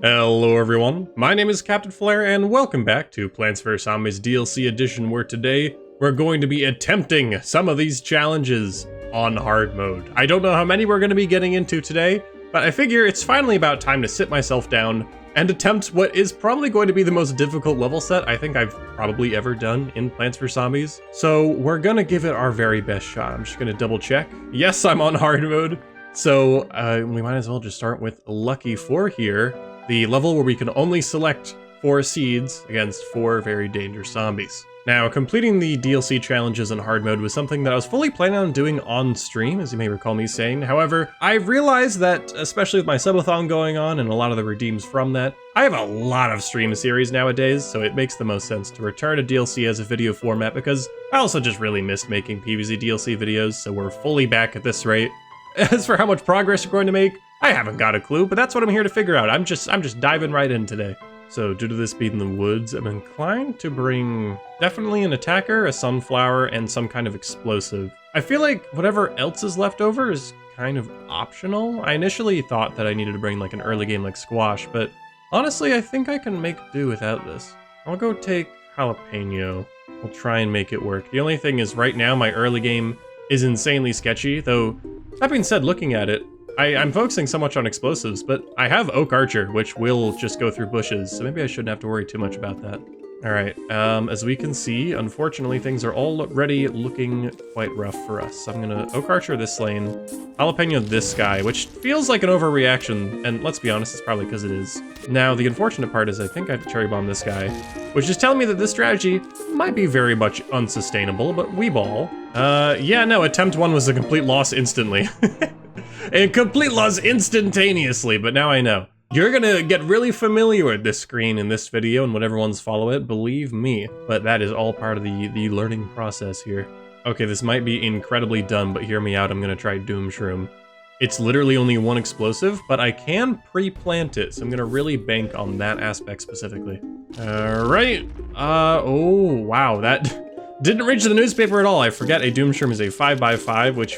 Hello everyone, my name is Captain Flare and welcome back to Plants vs. Zombies DLC Edition, where today we're going to be attempting some of these challenges on hard mode. I don't know how many we're going to be getting into today, but I figure it's finally about time to sit myself down and attempt what is probably going to be the most difficult level set I think I've probably ever done in Plants vs. Zombies. So we're going to give it our very best shot. I'm just going to double check. Yes, I'm on hard mode. So we might as well just start with Lucky 4 here, the level where we can only select 4 seeds against 4 very dangerous zombies. Now, completing the DLC challenges in hard mode was something that I was fully planning on doing on stream, as you may recall me saying. However, I realized that, especially with my subathon going on and a lot of the redeems from that, I have a lot of stream series nowadays, so it makes the most sense to return to DLC as a video format because I also just really missed making PvZ DLC videos, so we're fully back at this rate. As for how much progress we're going to make, I haven't got a clue, but that's what I'm here to figure out. I'm just diving right in today. So due to this being in the woods, I'm inclined to bring definitely an attacker, a sunflower, and some kind of explosive. I feel like whatever else is left over is kind of optional. I initially thought that I needed to bring like an early game like squash, but honestly, I think I can make do without this. I'll go take jalapeno. We'll try and make it work. The only thing is right now my early game is insanely sketchy, though that being said, looking at it, I'm focusing so much on explosives, but I have Oak Archer, which will just go through bushes, so maybe I shouldn't have to worry too much about that. Alright, as we can see, unfortunately things are already looking quite rough for us. I'm gonna Oak Archer this lane, jalapeno this guy, which feels like an overreaction, and let's be honest, it's probably because it is. Now, the unfortunate part is I think I have to cherry bomb this guy, which is telling me that this strategy might be very much unsustainable, but we ball. Yeah, no, attempt 1 was a complete loss instantly. A complete loss instantaneously, but now I know. You're gonna get really familiar with this screen in this video and whatever ones follow it, believe me. But that is all part of the learning process here. Okay, this might be incredibly dumb, but hear me out, I'm gonna try Doom Shroom. It's literally only 1 explosive, but I can pre-plant it, so I'm gonna really bank on that aspect specifically. Alright, oh wow, that didn't reach the newspaper at all. I forget a Doom Shroom is a 5x5, which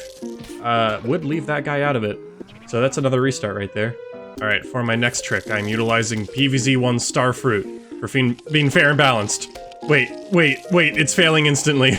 would leave that guy out of it. So that's another restart right there. Alright, for my next trick, I'm utilizing PvZ1 Starfruit for being fair and balanced. Wait, it's failing instantly.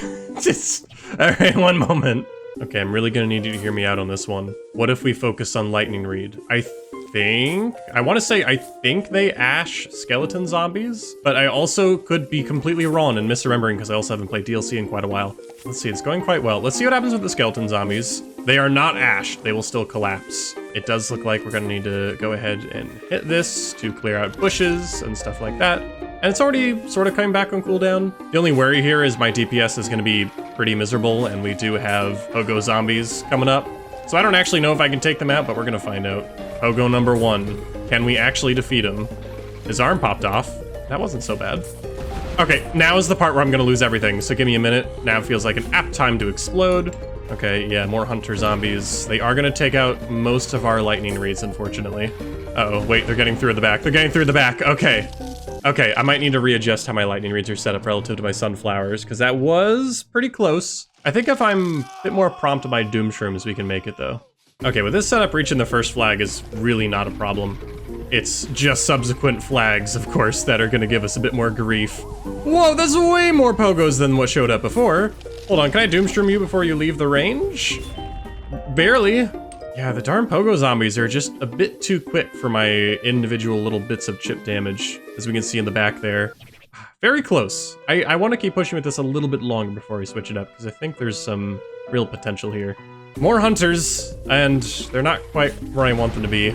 Alright, one moment. Okay, I'm really gonna need you to hear me out on this one. What if we focus on Lightning Reed? I want to say I think they ash skeleton zombies, but I also could be completely wrong and misremembering because I also haven't played DLC in quite a while. Let's see, it's going quite well. Let's see what happens with the skeleton zombies. They are not ashed, they will still collapse. It does look like we're gonna need to go ahead and hit this to clear out bushes and stuff like that. And it's already sort of coming back on cooldown. The only worry here is my DPS is gonna be pretty miserable, and we do have Pogo zombies coming up. So I don't actually know if I can take them out, but we're gonna find out. Pogo number 1. Can we actually defeat him? His arm popped off. That wasn't so bad. Okay, now is the part where I'm gonna lose everything, so give me a minute. Now feels like an apt time to explode. Okay, yeah, more hunter zombies. They are gonna take out most of our lightning reeds, unfortunately. Uh-oh, wait, they're getting through the back. They're getting through the back, okay. Okay, I might need to readjust how my lightning reeds are set up relative to my sunflowers, because that was pretty close. I think if I'm a bit more prompt with my Doom Shrooms, we can make it, though. Okay, with this setup, reaching the first flag is really not a problem. It's just subsequent flags, of course, that are gonna give us a bit more grief. Whoa, there's way more pogos than what showed up before. Hold on, can I Doom Shroom you before you leave the range? Barely. Yeah, the darn pogo zombies are just a bit too quick for my individual little bits of chip damage, as we can see in the back there. Very close. I want to keep pushing with this a little bit longer before we switch it up, because I think there's some real potential here. More hunters, and they're not quite where I want them to be.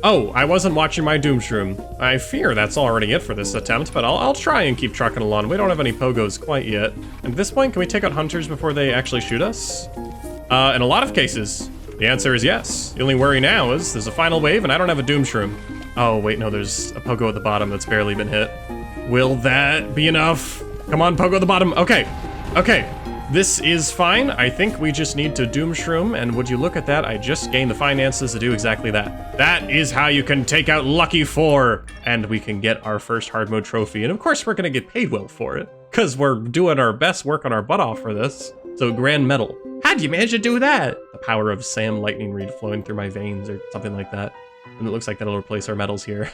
Oh, I wasn't watching my Doom Shroom. I fear that's already it for this attempt, but I'll try and keep trucking along. We don't have any pogos quite yet. And at this point, can we take out hunters before they actually shoot us? In a lot of cases, the answer is yes. The only worry now is there's a final wave and I don't have a Doom Shroom. Oh, wait, no, there's a pogo at the bottom that's barely been hit. Will that be enough? Come on, pogo at the bottom. Okay, okay. This is fine. I think we just need to Doom Shroom, and would you look at that, I just gained the finances to do exactly that. That is how you can take out Lucky 4, and we can get our first hard mode trophy, and of course we're gonna get paid well for it, because we're doing our best work on our butt off for this. So grand medal. How'd you manage to do that? The power of Sam Lightning Reed flowing through my veins or something like that. And it looks like that'll replace our medals here.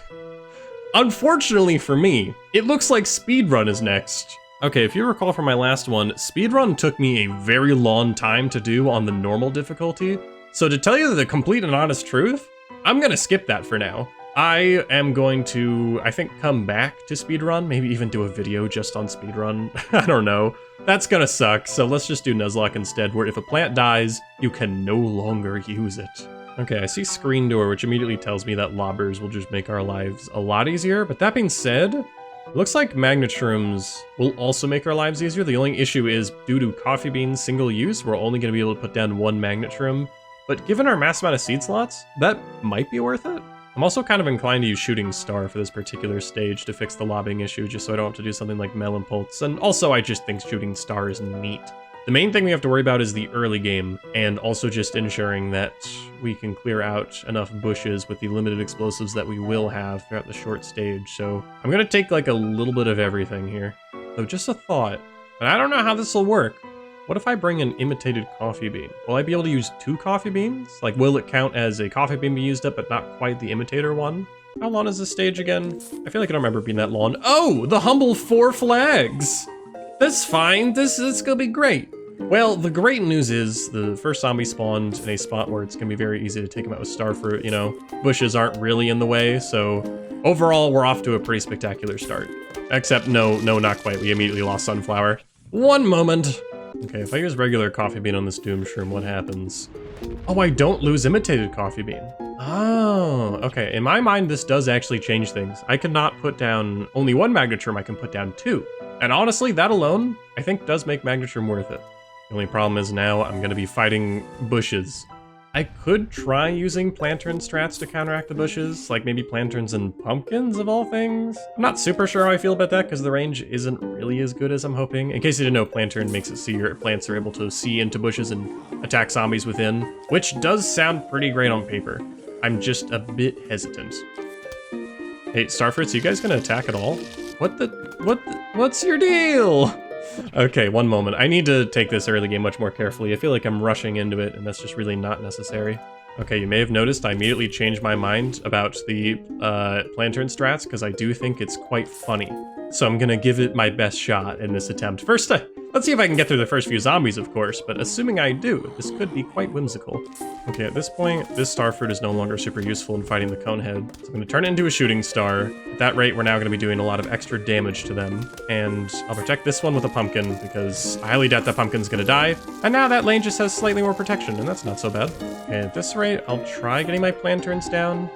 Unfortunately for me, it looks like speedrun is next. Okay, if you recall from my last one, speedrun took me a very long time to do on the normal difficulty. So to tell you the complete and honest truth, I'm gonna skip that for now. I am going to, I think, come back to speedrun, maybe even do a video just on speedrun. I don't know. That's gonna suck, so let's just do Nuzlocked instead, where if a plant dies, you can no longer use it. Okay, I see screen door, which immediately tells me that lobbers will just make our lives a lot easier. But that being said, it looks like magnet shrooms will also make our lives easier. The only issue is due to coffee beans single use, we're only going to be able to put down one magnet shroom. But given our mass amount of seed slots, that might be worth it. I'm also kind of inclined to use shooting star for this particular stage to fix the lobbing issue, just so I don't have to do something like melon pulse. And also I just think shooting star is neat. The main thing we have to worry about is the early game, and also just ensuring that we can clear out enough bushes with the limited explosives that we will have throughout the short stage. So I'm gonna take like a little bit of everything here. So just a thought, and I don't know how this will work. What if I bring an imitated coffee bean? Will I be able to use 2 coffee beans? Like, will it count as a coffee bean be used up, but not quite the imitator one? How long is this stage again? I feel like I don't remember being that long. Oh, the humble 4 flags! That's fine, this is gonna be great. Well, the great news is the first zombie spawned in a spot where it's gonna be very easy to take him out with starfruit, you know? Bushes aren't really in the way, so overall we're off to a pretty spectacular start. Except no, not quite, we immediately lost sunflower. One moment. Okay, if I use regular coffee bean on this doom shroom, what happens? Oh, I don't lose imitated coffee bean. Oh, okay. In my mind, this does actually change things. I cannot put down only 1 magnet shroom, I can put down 2. And honestly, that alone, I think does make magnet shroom worth it. The only problem is now I'm gonna be fighting bushes. I could try using plantain strats to counteract the bushes, like maybe plantains and pumpkins of all things. I'm not super sure how I feel about that because the range isn't really as good as I'm hoping. In case you didn't know, plantain makes it so your plants are able to see into bushes and attack zombies within, which does sound pretty great on paper. I'm just a bit hesitant. Hey, starfruits, you guys gonna attack at all? What's your deal? Okay, one moment. I need to take this early game much more carefully. I feel like I'm rushing into it, and that's just really not necessary. Okay, you may have noticed I immediately changed my mind about the plantain strats, because I do think it's quite funny. So I'm gonna give it my best shot in this attempt. First, let's see if I can get through the first few zombies, of course, but assuming I do, this could be quite whimsical. Okay, at this point, this starfruit is no longer super useful in fighting the conehead, so I'm gonna turn it into a shooting star. At that rate, we're now gonna be doing a lot of extra damage to them, and I'll protect this one with a pumpkin, because I highly doubt that pumpkin's gonna die, and now that lane just has slightly more protection, and that's not so bad. Okay, at this rate, I'll try getting my plantains down.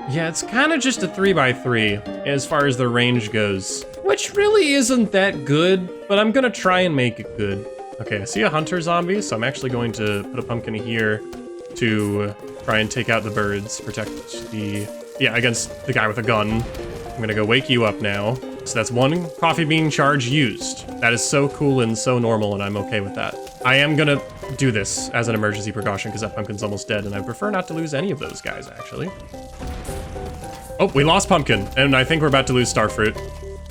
Yeah, it's kind of just a 3x3 as far as the range goes, which really isn't that good, but I'm gonna try and make it good. Okay, I see a hunter zombie, so I'm actually going to put a pumpkin here to try and take out the birds, protect against the guy with a gun. I'm gonna go wake you up now. So that's 1 coffee bean charge used. That is so cool and so normal, and I'm okay with that. I am gonna do this as an emergency precaution because that pumpkin's almost dead, and I prefer not to lose any of those guys, actually. Oh, we lost pumpkin, and I think we're about to lose starfruit.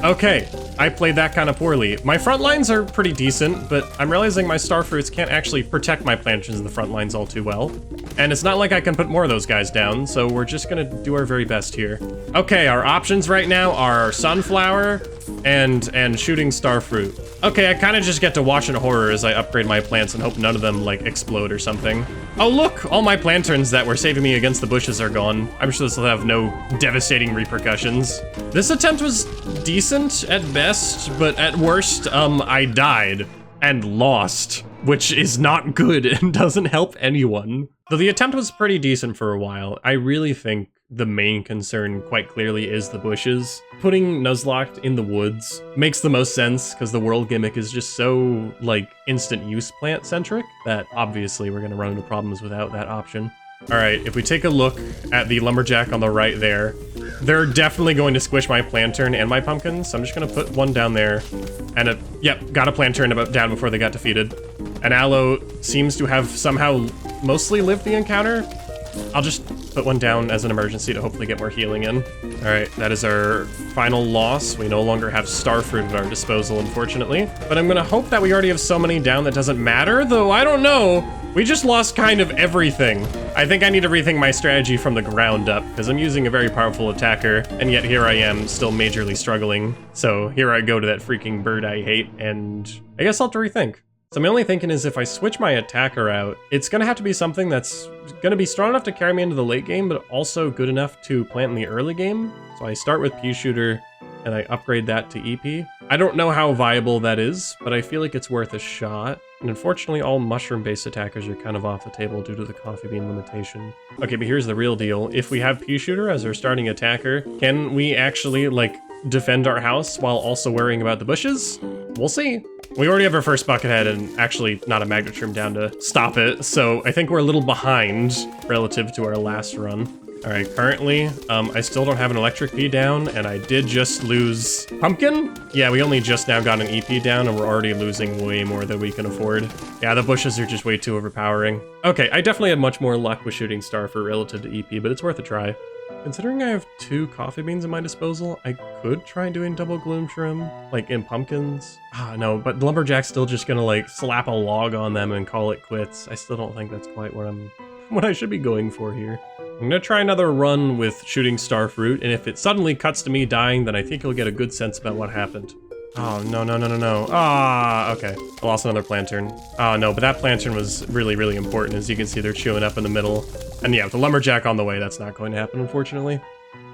Okay, I played that kind of poorly. My front lines are pretty decent, but I'm realizing my starfruits can't actually protect my plantains in the front lines all too well. And it's not like I can put more of those guys down, so we're just gonna do our very best here. Okay, our options right now are sunflower and shooting starfruit. Okay, I kind of just get to watch in horror as I upgrade my plants and hope none of them, like, explode or something. Oh look, all my plantains that were saving me against the bushes are gone. I'm sure this will have no devastating repercussions. This attempt was decent at best, but at worst, I died and lost, which is not good and doesn't help anyone. Though the attempt was pretty decent for a while, I really think the main concern quite clearly is the bushes. Putting Nuzlocked in the woods makes the most sense because the world gimmick is just so, like, instant use plant centric that obviously we're gonna run into problems without that option. All right, if we take a look at the lumberjack on the right there, they're definitely going to squish my plantain and my pumpkin, so I'm just gonna put one down there, and yep, got a plantain down before they got defeated. And Aloe seems to have somehow mostly lived the encounter. I'll just put one down as an emergency to hopefully get more healing in. All right, that is our final loss. We no longer have starfruit at our disposal, unfortunately. But I'm gonna hope that we already have so many down that doesn't matter, though I don't know. We just lost kind of everything. I think I need to rethink my strategy from the ground up, because I'm using a very powerful attacker, and yet here I am, still majorly struggling. So here I go to that freaking bird I hate, and I guess I'll have to rethink. So my only thinking is if I switch my attacker out, it's gonna have to be something that's gonna be strong enough to carry me into the late game, but also good enough to plant in the early game. So I start with Pea Shooter, and I upgrade that to EP. I don't know how viable that is, but I feel like it's worth a shot. And unfortunately, all mushroom-based attackers are kind of off the table due to the coffee bean limitation. Okay, but here's the real deal. If we have Pea Shooter as our starting attacker, can we actually, like, defend our house while also worrying about the bushes? We'll see. We already have our first Buckethead and actually not a Magnetrum down to stop it, so I think we're a little behind relative to our last run. All right, currently, I still don't have an electric Pea down, and I did just lose Pumpkin? Yeah, we only just now got an EP down, and we're already losing way more than we can afford. Yeah, the bushes are just way too overpowering. Okay, I definitely had much more luck with Shooting Star for relative to EP, but it's worth a try. Considering I have 2 coffee beans at my disposal, I could try doing double Gloom Shroom, like in pumpkins. No, but the Lumberjack's still just gonna like slap a log on them and call it quits. I still don't think that's quite what I should be going for here. I'm gonna try another run with Shooting Star Fruit, and if it suddenly cuts to me dying, then I think you'll get a good sense about what happened. Oh, no. Okay. I lost another Planturn. Oh, no, but that Planturn was really, really important. As you can see, they're chewing up in the middle. And yeah, with the Lumberjack on the way, that's not going to happen, unfortunately.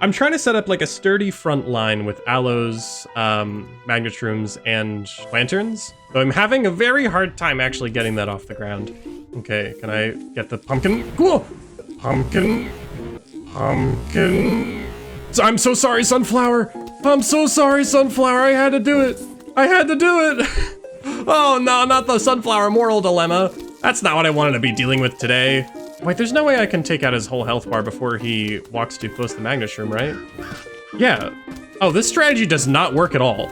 I'm trying to set up like a sturdy front line with Aloes, Magnetrums, and Planturns. So I'm having a very hard time actually getting that off the ground. Okay, can I get the pumpkin? Cool! Pumpkin. I'm so sorry, Sunflower. I'm so sorry, Sunflower. I had to do it. Oh no, not the Sunflower moral dilemma. That's not what I wanted to be dealing with today. Wait, there's no way I can take out his whole health bar before he walks too close to the Magnetrum, right? Yeah. Oh, this strategy does not work at all.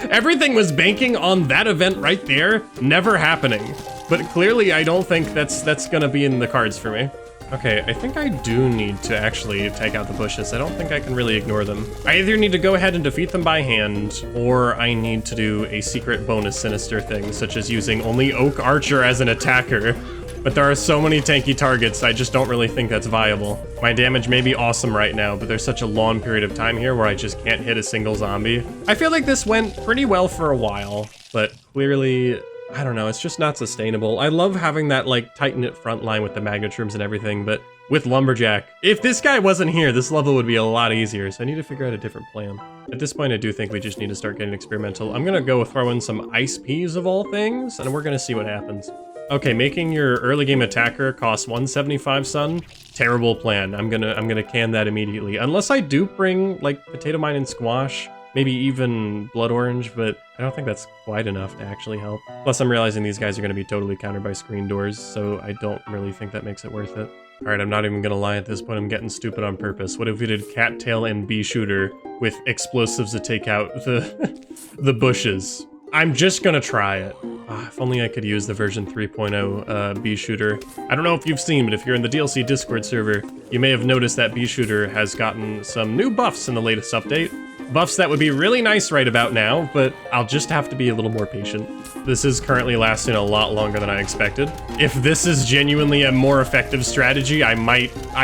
Everything was banking on that event right there, never happening. But clearly, I don't think that's gonna be in the cards for me. Okay, I think I do need to actually take out the bushes. I don't think I can really ignore them. I either need to go ahead and defeat them by hand, or I need to do a secret bonus sinister thing, such as using only Oak Archer as an attacker. But there are so many tanky targets, I just don't really think that's viable. My damage may be awesome right now, but there's such a long period of time here where I just can't hit a single zombie. I feel like this went pretty well for a while, but clearly, I don't know, it's just not sustainable. I love having that, like, tight-knit front line with the Magnetrums and everything, but with Lumberjack, if this guy wasn't here, this level would be a lot easier, so I need to figure out a different plan. At this point, I do think we just need to start getting experimental. I'm gonna go throw in some Ice Peas of all things, and we're gonna see what happens. Okay, making your early game attacker cost 175 sun. Terrible plan. I'm gonna can that immediately. Unless I do bring, like, Potato Mine and Squash, maybe even Blood Orange, but I don't think that's quite enough to actually help. Plus, I'm realizing these guys are gonna be totally countered by screen doors, so I don't really think that makes it worth it. All right, I'm not even gonna lie at this point, I'm getting stupid on purpose. What if we did Cattail and Bee Shooter with explosives to take out the bushes? I'm just gonna try it. If only I could use the version 3.0 Bee Shooter. I don't know if you've seen, but if you're in the DLC Discord server, you may have noticed that Bee Shooter has gotten some new buffs in the latest update. Buffs that would be really nice right about now, but I'll just have to be a little more patient. This is currently lasting a lot longer than I expected. If this is genuinely a more effective strategy, I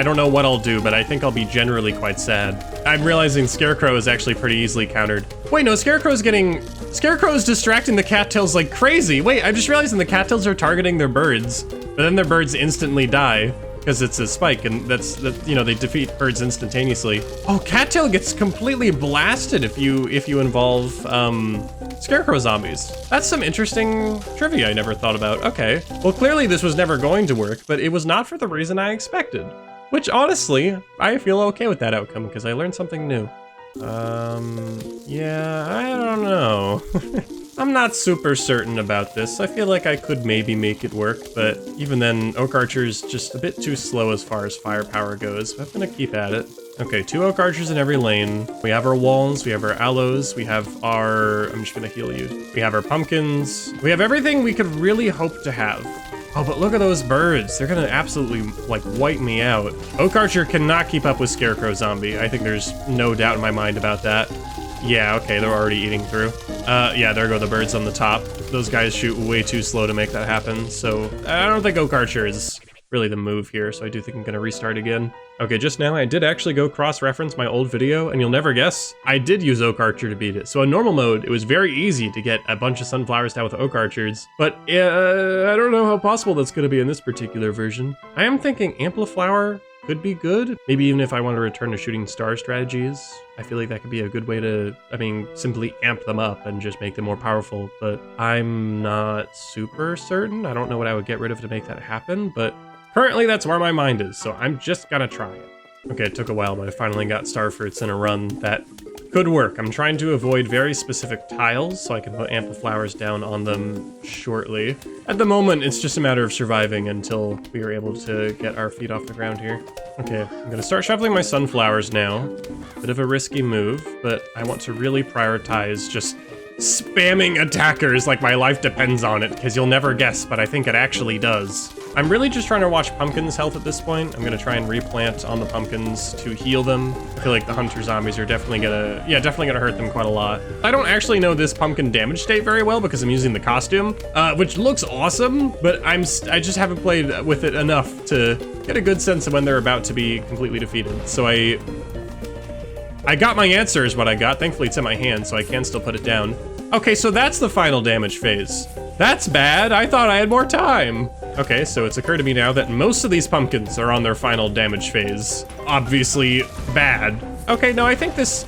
don't know what I'll do, but I think I'll be generally quite sad. I'm realizing Scarecrow is actually pretty easily countered. Wait, no, Scarecrow's distracting the cattails like crazy. Wait, I'm just realizing the cattails are targeting their birds, but then their birds instantly die. Because it's a spike, and you know, they defeat birds instantaneously. Oh, Cattail gets completely blasted if you involve Scarecrow zombies. That's some interesting trivia I never thought about. Okay, well clearly this was never going to work, but it was not for the reason I expected. Which honestly, I feel okay with that outcome because I learned something new. Yeah, I don't know. I'm not super certain about this. I feel like I could maybe make it work, but even then, Oak Archer's just a bit too slow as far as firepower goes. I'm gonna keep at it. Okay, 2 Oak Archers in every lane. We have our walls, we have our aloes, we have our... I'm just gonna heal you. We have our pumpkins. We have everything we could really hope to have. Oh, but look at those birds. They're gonna absolutely, like, wipe me out. Oak Archer cannot keep up with Scarecrow Zombie. I think there's no doubt in my mind about that. Yeah, okay, they're already eating through. Yeah, there go the birds on the top. those guys shoot way too slow to make that happen, so I don't think Oak Archer is really the move here, so I do think I'm gonna restart again. Okay, just now I did actually go cross-reference my old video, and you'll never guess, I did use Oak Archer to beat it. So in normal mode, it was very easy to get a bunch of sunflowers down with Oak Archers, but I don't know how possible that's gonna be in this particular version. I am thinking Ampliflower could be good. Maybe even if I want to return to shooting star strategies, I feel like that could be a good way to, I mean, simply amp them up and just make them more powerful, but I'm not super certain. I don't know what I would get rid of to make that happen, but currently that's where my mind is, so I'm just gonna try it. Okay, it took a while, but I finally got star fruits in a run that could work. I'm trying to avoid very specific tiles so I can put ampliflowers down on them shortly. At the moment, it's just a matter of surviving until we are able to get our feet off the ground here. Okay, I'm gonna start shuffling my sunflowers now. Bit of a risky move, but I want to really prioritize just spamming attackers like my life depends on it, because you'll never guess, but I think it actually does. I'm really just trying to watch pumpkins' health at this point. I'm gonna try and replant on the pumpkins to heal them. I feel like the hunter zombies are definitely gonna hurt them quite a lot. I don't actually know this pumpkin damage state very well because I'm using the costume, which looks awesome, but I just haven't played with it enough to get a good sense of when they're about to be completely defeated. So I got my answer is what I got. Thankfully it's in my hand, so I can still put it down. Okay, so that's the final damage phase. That's bad. I thought I had more time. Okay, so it's occurred to me now that most of these pumpkins are on their final damage phase. Obviously bad. Okay, no, I think this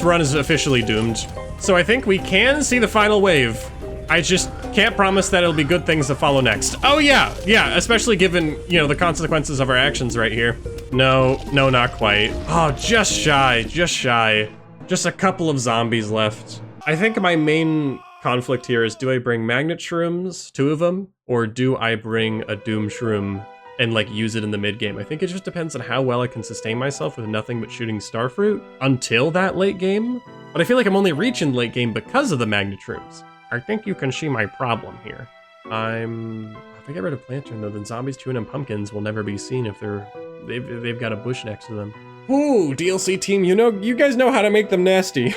run is officially doomed. So I think we can see the final wave. I just can't promise that it'll be good things to follow next. Oh yeah, especially given, you know, the consequences of our actions right here. No, not quite. Oh, just shy. Just a couple of zombies left. I think my main conflict here is, do I bring magnet shrooms, 2 of them, or do I bring a doom shroom and like use it in the mid game? I think it just depends on how well I can sustain myself with nothing but shooting starfruit until that late game. But I feel like I'm only reaching late game because of the magnet shrooms. I think you can see my problem here. If I get rid of Plantern though, then zombies chewing on pumpkins will never be seen if they've got a bush next to them. Ooh, DLC team, you guys know how to make them nasty.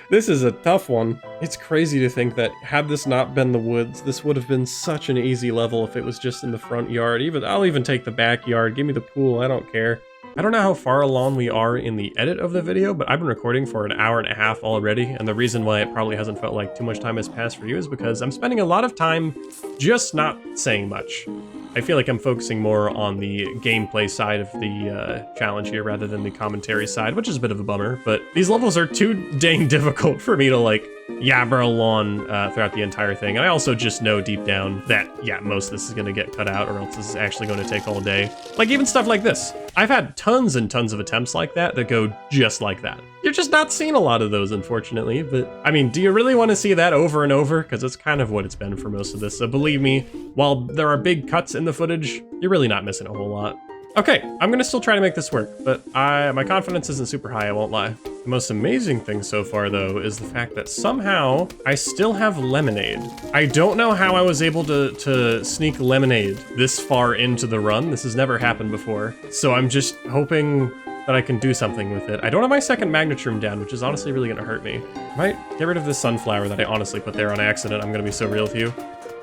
This is a tough one. It's crazy to think that had this not been the woods, this would have been such an easy level if it was just in the front yard. I'll even take the backyard. Give me the pool, I don't care. I don't know how far along we are in the edit of the video, but I've been recording for an hour and a half already, and the reason why it probably hasn't felt like too much time has passed for you is because I'm spending a lot of time just not saying much. I feel like I'm focusing more on the gameplay side of the challenge here rather than the commentary side, which is a bit of a bummer, but these levels are too dang difficult for me to like yabber along throughout the entire thing. And I also just know deep down that, yeah, most of this is gonna get cut out or else this is actually gonna take all day. Like even stuff like this. I've had tons and tons of attempts like that go just like that. You're just not seeing a lot of those, unfortunately, but I mean, do you really want to see that over and over? Because it's kind of what it's been for most of this, so believe me, while there are big cuts in the footage, you're really not missing a whole lot. Okay, I'm gonna still try to make this work, but my confidence isn't super high, I won't lie. The most amazing thing so far, though, is the fact that somehow I still have lemonade. I don't know how I was able to sneak lemonade this far into the run. This has never happened before, so I'm just hoping that I can do something with it. I don't have my second magnet room down, which is honestly really gonna hurt me. I might get rid of this sunflower that I honestly put there on accident. I'm gonna be so real with you.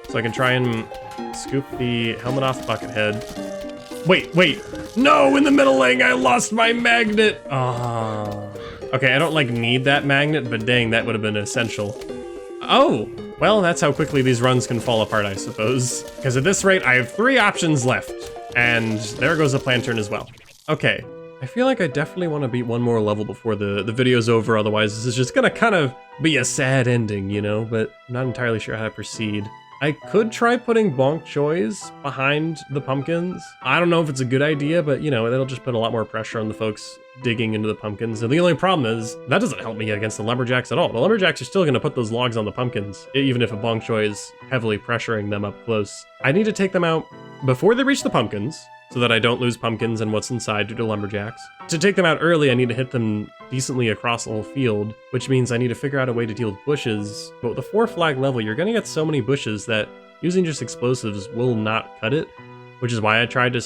So I can try and scoop the helmet off the bucket head. Wait, no, in the middle lane, I lost my magnet. Oh. Okay, I don't like need that magnet, but dang, that would have been essential. Oh, well, that's how quickly these runs can fall apart, I suppose. Because at this rate, I have 3 options left, and there goes a Plantern as well. Okay, I feel like I definitely want to beat one more level before the video's over, otherwise this is just gonna kind of be a sad ending, you know, but I'm not entirely sure how to proceed. I could try putting bonk choys behind the pumpkins. I don't know if it's a good idea, but you know, that'll just put a lot more pressure on the folks digging into the pumpkins. And the only problem is, that doesn't help me against the lumberjacks at all. The lumberjacks are still gonna put those logs on the pumpkins, even if a bonk choy is heavily pressuring them up close. I need to take them out before they reach the pumpkins, so that I don't lose pumpkins and what's inside due to lumberjacks. To take them out early, I need to hit them decently across the whole field, which means I need to figure out a way to deal with bushes. But with the 4 flag level, you're gonna get so many bushes that using just explosives will not cut it, which is why I tried to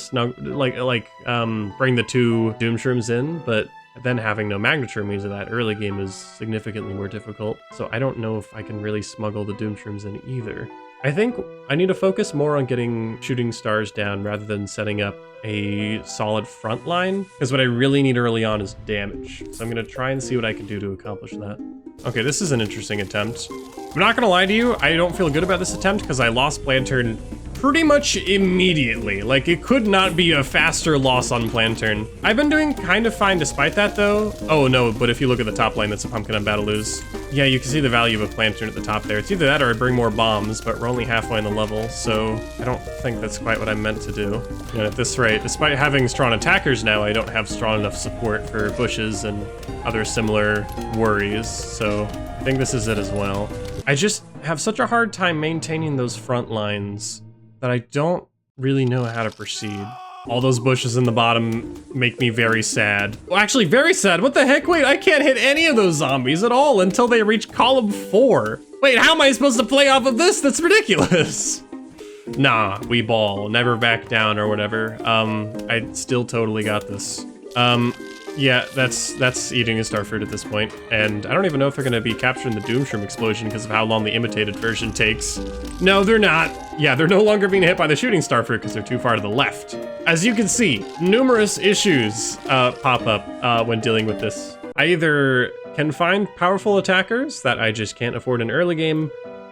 bring the 2 doom shrooms in, but then having no Magnitude means that early game is significantly more difficult, so I don't know if I can really smuggle the Doom Shrooms in either. I think I need to focus more on getting shooting stars down rather than setting up a solid front line, because what I really need early on is damage. So I'm going to try and see what I can do to accomplish that. Okay, this is an interesting attempt. I'm not going to lie to you, I don't feel good about this attempt because I lost Plantern pretty much immediately. Like, it could not be a faster loss on Plantern. I've been doing kind of fine despite that, though. Oh, no, but if you look at the top lane, that's a pumpkin I'm about to lose. Yeah, you can see the value of a Plantern at the top there. It's either that or I bring more bombs, but we're only halfway in the level, so I don't think that's quite what I meant to do. And at this rate, despite having strong attackers now, I don't have strong enough support for bushes and other similar worries, so I think this is it as well. I just have such a hard time maintaining those front lines that I don't really know how to proceed. All those bushes in the bottom make me very sad. Well, actually, very sad. What the heck? Wait, I can't hit any of those zombies at all until they reach column 4. Wait, how am I supposed to play off of this? That's ridiculous. Nah, we ball. Never back down or whatever. I still totally got this. Yeah, that's eating a starfruit at this point, and I don't even know if they're gonna be capturing the Doom Shroom explosion because of how long the imitated version takes. No, they're not. Yeah, they're no longer being hit by the shooting starfruit because they're too far to the left. As you can see, numerous issues pop up when dealing with this. I either can find powerful attackers that I just can't afford in early game,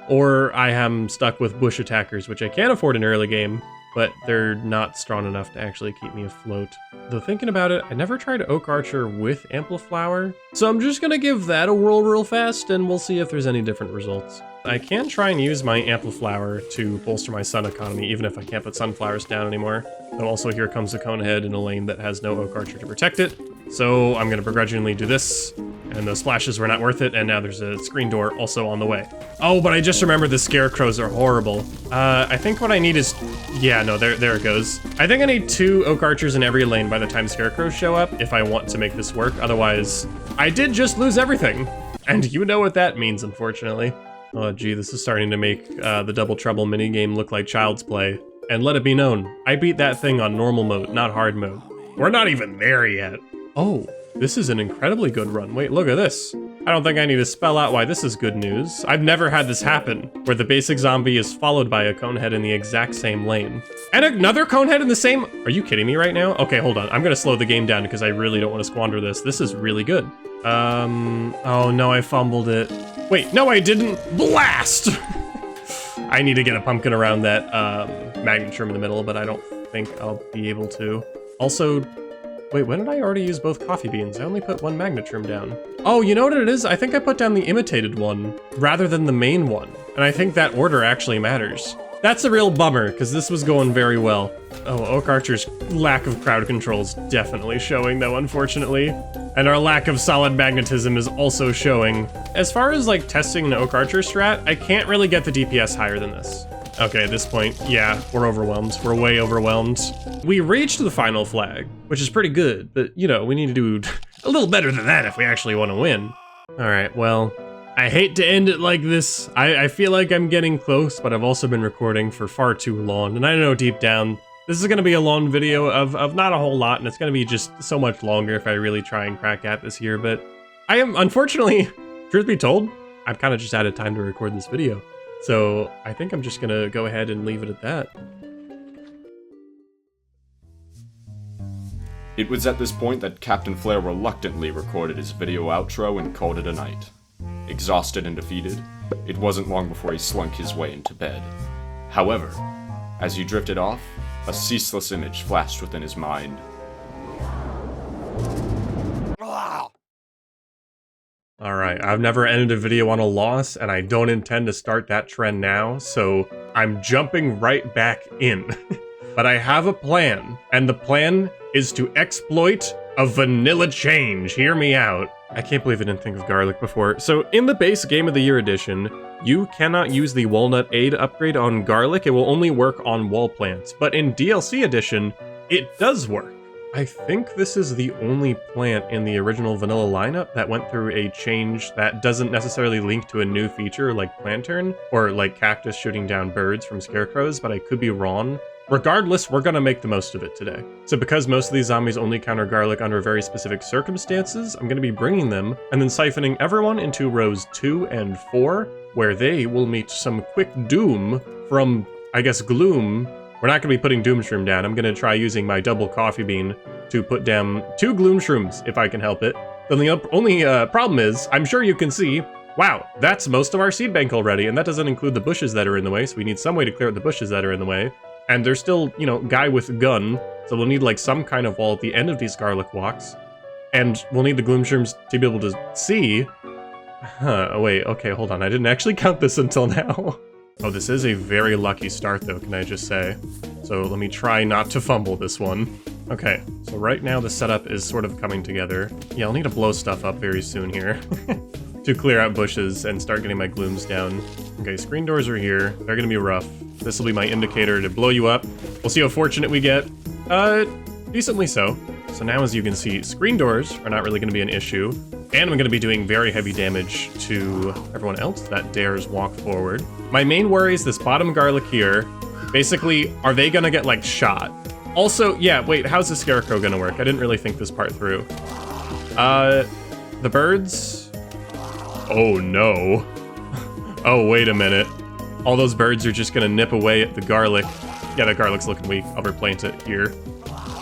or I am stuck with bush attackers, which I can afford in early game, but they're not strong enough to actually keep me afloat. Though thinking about it, I never tried Oak Archer with Ampliflower, so I'm just gonna give that a whirl real fast and we'll see if there's any different results. I can try and use my Ampliflower to bolster my sun economy, even if I can't put sunflowers down anymore. And also here comes a Conehead in a lane that has no Oak Archer to protect it, so I'm gonna begrudgingly do this, and those splashes were not worth it, and now there's a screen door also on the way. Oh, but I just remembered the scarecrows are horrible. I think what I need is, yeah, no, there it goes. I think I need 2 Oak Archers in every lane by the time scarecrows show up if I want to make this work. Otherwise, I did just lose everything. And you know what that means, unfortunately. Oh gee, this is starting to make the Double Trouble minigame look like child's play. And let it be known, I beat that thing on normal mode, not hard mode. We're not even there yet. Oh, this is an incredibly good run. Wait, look at this. I don't think I need to spell out why this is good news. I've never had this happen, where the basic zombie is followed by a Conehead in the exact same lane. And another Conehead in the same... Are you kidding me right now? Okay, hold on. I'm gonna slow the game down because I really don't want to squander this. This is really good. Oh no, I fumbled it. Wait, no I didn't. Blast! I need to get a pumpkin around that Magnitude in the middle, but I don't think I'll be able to. Also, wait, when did I already use both coffee beans? I only put one Magnitude down. Oh, you know what it is? I think I put down the imitated one rather than the main one. And I think that order actually matters. That's a real bummer, because this was going very well. Oh, Oak Archer's lack of crowd control is definitely showing, though, unfortunately. And our lack of solid magnetism is also showing. As far as, like, testing an Oak Archer strat, I can't really get the DPS higher than this. Okay, at this point, yeah, we're overwhelmed. We're way overwhelmed. We reached the final flag, which is pretty good, but, you know, we need to do a little better than that if we actually want to win. All right, well, I hate to end it like this. I feel like I'm getting close, but I've also been recording for far too long, and I know deep down, this is going to be a long video of not a whole lot, and it's going to be just so much longer if I really try and crack at this here, but I am, unfortunately, truth be told, I've kind of just added time to record this video. So I think I'm just gonna go ahead and leave it at that. It was at this point that Captain Flare reluctantly recorded his video outro and called it a night. Exhausted and defeated, it wasn't long before he slunk his way into bed. However, as he drifted off, a ceaseless image flashed within his mind. Alright, I've never ended a video on a loss, and I don't intend to start that trend now, so I'm jumping right back in. But I have a plan, and the plan is to exploit a vanilla change. Hear me out. I can't believe I didn't think of garlic before. So in the base Game of the Year edition, you cannot use the Walnut Aid upgrade on garlic. It will only work on wall plants. But in DLC edition, it does work. I think this is the only plant in the original vanilla lineup that went through a change that doesn't necessarily link to a new feature like Plantern, or like Cactus shooting down birds from scarecrows, but I could be wrong. regardless, we're gonna make the most of it today. So because most of these zombies only counter garlic under very specific circumstances, I'm gonna be bringing them and then siphoning everyone into rows 2 and 4, where they will meet some quick doom from, I guess, gloom. We're not gonna be putting doom shroom down. I'm gonna try using my double coffee bean to put down 2 gloom shrooms, if I can help it. The only problem is, I'm sure you can see, wow, that's most of our seed bank already, and that doesn't include the bushes that are in the way, so we need some way to clear out the bushes that are in the way. And there's still, you know, guy with gun, so we'll need like some kind of wall at the end of these garlic walks. And we'll need the gloom shrooms to be able to see. Oh wait, okay, hold on, I didn't actually count this until now. Oh, this is a very lucky start though, can I just say. So let me try not to fumble this one. Okay, so right now the setup is sort of coming together. Yeah, I'll need to blow stuff up very soon here to clear out bushes and start getting my glooms down. Okay, screen doors are here. They're gonna be rough. This will be my indicator to blow you up. We'll see how fortunate we get. Decently so. So now, as you can see, screen doors are not really gonna be an issue. And I'm gonna be doing very heavy damage to everyone else that dares walk forward. My main worry is this bottom garlic here. Basically, are they gonna get, like, shot? Also, yeah, wait, how's the scarecrow gonna work? I didn't really think this part through. The birds? Oh, no. Oh, wait a minute. All those birds are just gonna nip away at the garlic. Yeah, the garlic's looking weak. I'll replant it here.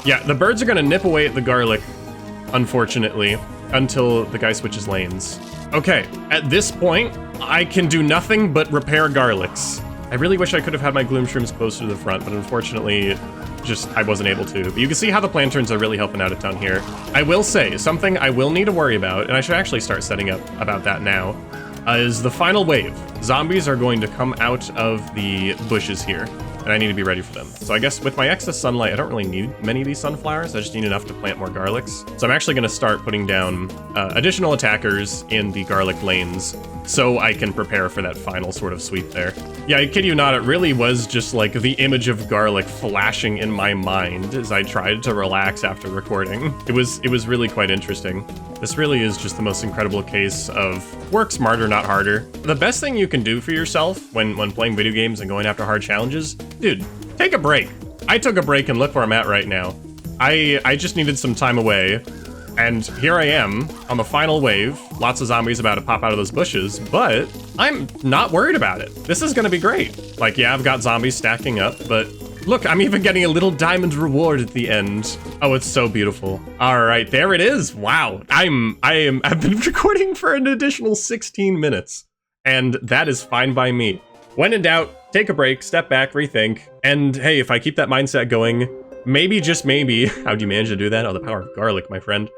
Yeah, the birds are gonna nip away at the garlic, unfortunately, until the guy switches lanes. Okay, at this point, I can do nothing but repair garlics. I really wish I could have had my gloom shrooms closer to the front, but unfortunately, I wasn't able to. But you can see how the planterns are really helping out a ton here. I will say, something I will need to worry about, and I should actually start setting up about that now, is the final wave. Zombies are going to come out of the bushes here, and I need to be ready for them. So I guess with my excess sunlight, I don't really need many of these sunflowers. I just need enough to plant more garlics. So I'm actually going to start putting down additional attackers in the garlic lanes so I can prepare for that final sort of sweep there. Yeah, I kid you not, it really was just like the image of garlic flashing in my mind as I tried to relax after recording. It was really quite interesting. This really is just the most incredible case of work smarter, not harder. The best thing you can do for yourself when playing video games and going after hard challenges, dude, take a break. I took a break and look where I'm at right now. I just needed some time away. And here I am on the final wave. Lots of zombies about to pop out of those bushes, but I'm not worried about it. This is gonna be great. Like, yeah, I've got zombies stacking up, but look, I'm even getting a little diamond reward at the end. Oh, it's so beautiful. All right, there it is. Wow, I've been recording for an additional 16 minutes, and that is fine by me. When in doubt, take a break, step back, rethink, and hey, if I keep that mindset going, maybe, just maybe, how'd you manage to do that? Oh, the power of garlic, my friend.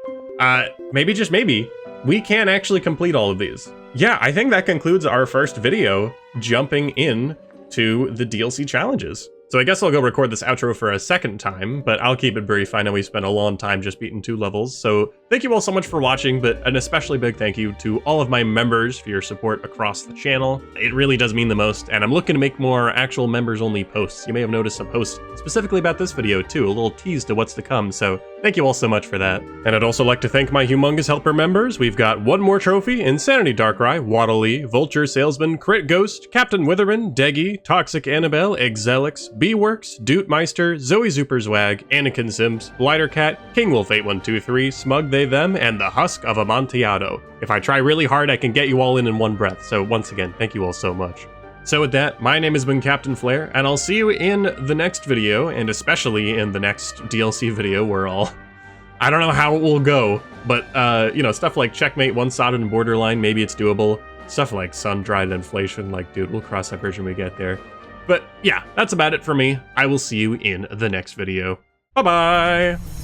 Maybe, just maybe, we can actually complete all of these. Yeah, I think that concludes our first video jumping in to the DLC challenges. So I guess I'll go record this outro for a second time, but I'll keep it brief. I know we spent a long time just beating 2 levels, so thank you all so much for watching, but an especially big thank you to all of my members for your support across the channel. It really does mean the most, and I'm looking to make more actual members-only posts. You may have noticed a post specifically about this video too, a little tease to what's to come, so thank you all so much for that. And I'd also like to thank my humongous helper members. We've got One More Trophy, Insanity Darkrai, Waddle-Lee, Vulture Salesman, Crit Ghost, Captain Witherman, Deggy, Toxic Annabelle, Exelix, B-Works, Dootmeister, Zoe Zuperzwag, Anakin Sims, Blighter Cat, King Wolf 8123, Smug They Them, and the Husk of Amontillado. If I try really hard, I can get you all in one breath, so once again, thank you all so much. So with that, my name has been Captain Flare, and I'll see you in the next video, and especially in the next DLC video where I don't know how it will go, but, you know, stuff like Checkmate, One-Sided, and Borderline, maybe it's doable. Stuff like Sun-Dried Inflation, like, dude, we'll cross that bridge when we get there. But yeah, that's about it for me. I will see you in the next video. Bye-bye!